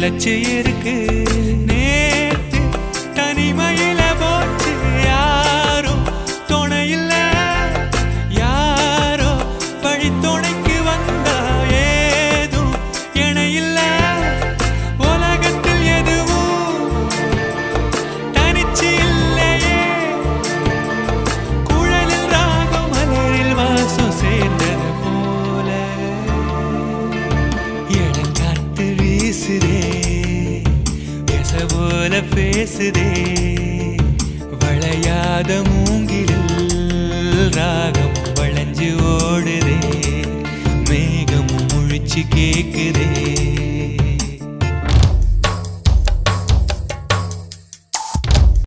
நிலச்சு இருக்கு நேத்து தனிமையில போச்சு யாரும் துணையில்ல யாரோ வழி துணைக்கு வந்தா ஏதும் இணையில்ல உலகத்தில் எதுவும் தனிச்சு இல்லையே குழலில் ராகம் மலரில் வாசம் சேர்ந்தது போல இளங்காற்று வீசுதே போல பேசுதே வளையாத மூங்கிலில் ராகம் வளைஞ்சு ஓடுதே மேகம் முழிச்சு கேக்குதே